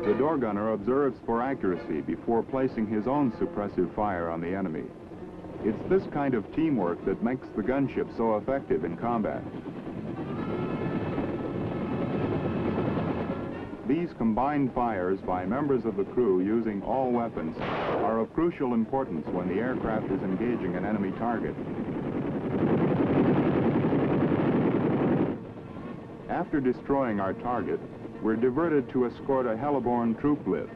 The door gunner observes for accuracy before placing his own suppressive fire on the enemy. It's this kind of teamwork that makes the gunship so effective in combat. These combined fires by members of the crew using all weapons are of crucial importance when the aircraft is engaging an enemy target. After destroying our target, we're diverted to escort a heliborne troop lift.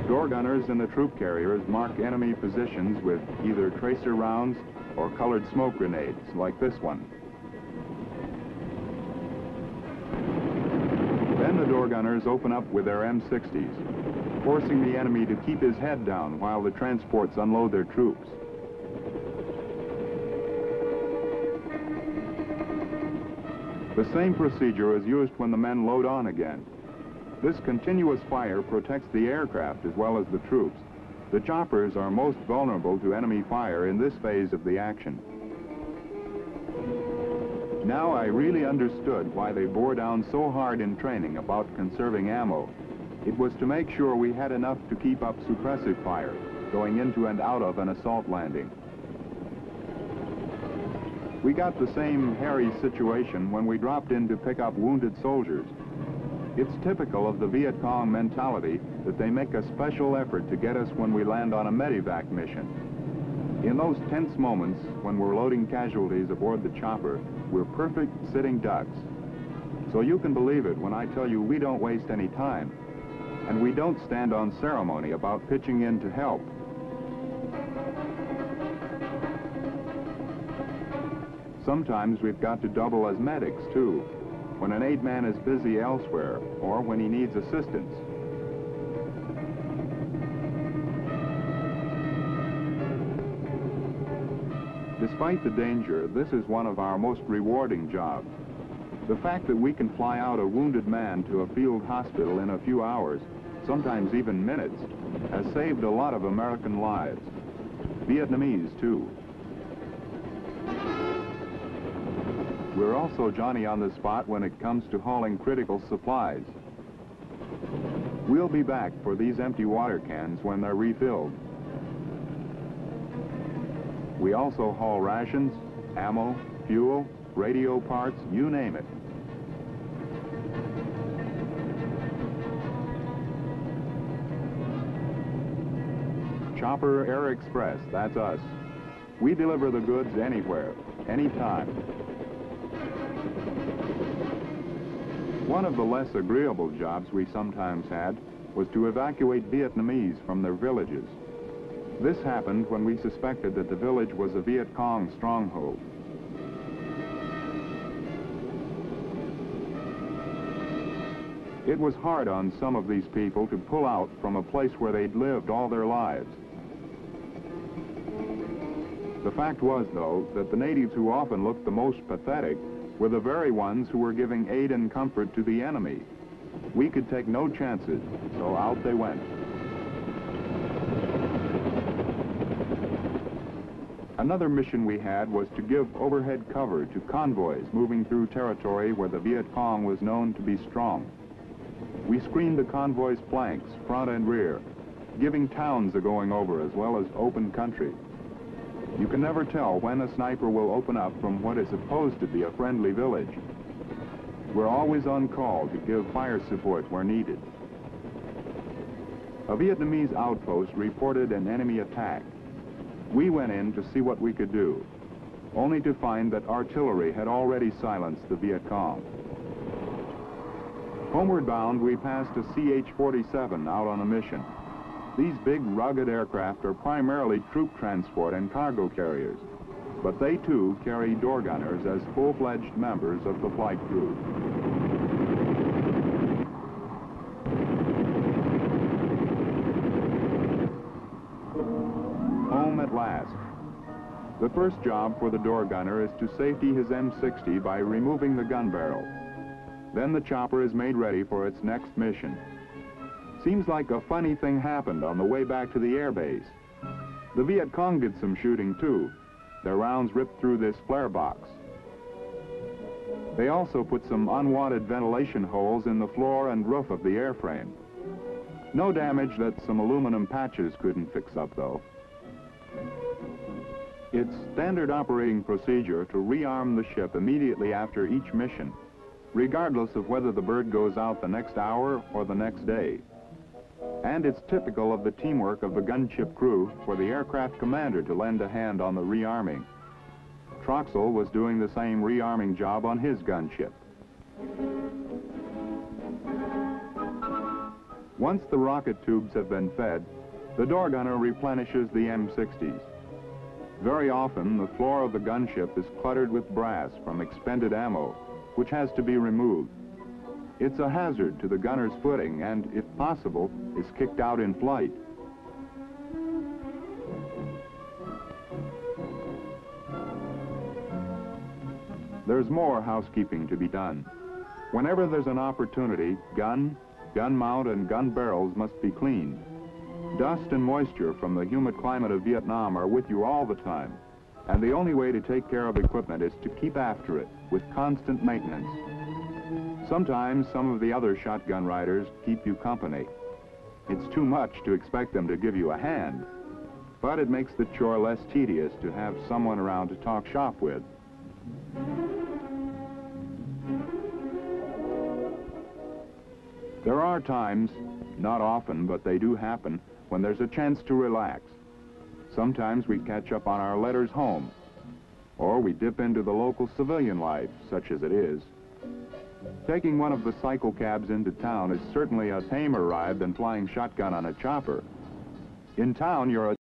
Door gunners in the troop carriers mark enemy positions with either tracer rounds or colored smoke grenades, like this one. Then the door gunners open up with their M60s, forcing the enemy to keep his head down while the transports unload their troops. The same procedure is used when the men load on again. This continuous fire protects the aircraft as well as the troops. The choppers are most vulnerable to enemy fire in this phase of the action. Now I really understood why they bore down so hard in training about conserving ammo. It was to make sure we had enough to keep up suppressive fire going into and out of an assault landing. We got the same hairy situation when we dropped in to pick up wounded soldiers. It's typical of the Viet Cong mentality that they make a special effort to get us when we land on a medevac mission. In those tense moments when we're loading casualties aboard the chopper, we're perfect sitting ducks. So you can believe it when I tell you we don't waste any time, and we don't stand on ceremony about pitching in to help. Sometimes we've got to double as medics, too, when an aide-man is busy elsewhere or when he needs assistance. Despite the danger, this is one of our most rewarding jobs. The fact that we can fly out a wounded man to a field hospital in a few hours, sometimes even minutes, has saved a lot of American lives. Vietnamese, too. We're also Johnny on the spot when it comes to hauling critical supplies. We'll be back for these empty water cans when they're refilled. We also haul rations, ammo, fuel, radio parts, you name it. Chopper Air Express, that's us. We deliver the goods anywhere, anytime. One of the less agreeable jobs we sometimes had was to evacuate Vietnamese from their villages. This happened when we suspected that the village was a Viet Cong stronghold. It was hard on some of these people to pull out from a place where they'd lived all their lives. The fact was, though, that the natives who often looked the most pathetic were the very ones who were giving aid and comfort to the enemy. We could take no chances, so out they went. Another mission we had was to give overhead cover to convoys moving through territory where the Viet Cong was known to be strong. We screened the convoy's flanks, front and rear, giving towns a going over as well as open country. You can never tell when a sniper will open up from what is supposed to be a friendly village. We're always on call to give fire support where needed. A Vietnamese outpost reported an enemy attack. We went in to see what we could do, only to find that artillery had already silenced the Viet Cong. Homeward bound, we passed a CH-47 out on a mission. These big, rugged aircraft are primarily troop transport and cargo carriers, but they too carry door gunners as full-fledged members of the flight crew. Home at last. The first job for the door gunner is to safety his M60 by removing the gun barrel. Then the chopper is made ready for its next mission. Seems like a funny thing happened on the way back to the air base. The Viet Cong did some shooting too. Their rounds ripped through this flare box. They also put some unwanted ventilation holes in the floor and roof of the airframe. No damage that some aluminum patches couldn't fix up, though. It's standard operating procedure to rearm the ship immediately after each mission, regardless of whether the bird goes out the next hour or the next day. And it's typical of the teamwork of the gunship crew for the aircraft commander to lend a hand on the rearming. Troxel was doing the same rearming job on his gunship. Once the rocket tubes have been fed, the door gunner replenishes the M60s. Very often, the floor of the gunship is cluttered with brass from expended ammo, which has to be removed. It's a hazard to the gunner's footing and, if possible, is kicked out in flight. There's more housekeeping to be done. Whenever there's an opportunity, gun mount, and gun barrels must be cleaned. Dust and moisture from the humid climate of Vietnam are with you all the time, and the only way to take care of equipment is to keep after it with constant maintenance. Sometimes some of the other shotgun riders keep you company. It's too much to expect them to give you a hand, but it makes the chore less tedious to have someone around to talk shop with. There are times, not often, but they do happen, when there's a chance to relax. Sometimes we catch up on our letters home, or we dip into the local civilian life, such as it is. Taking one of the cycle cabs into town is certainly a tamer ride than flying shotgun on a chopper. In town, you're a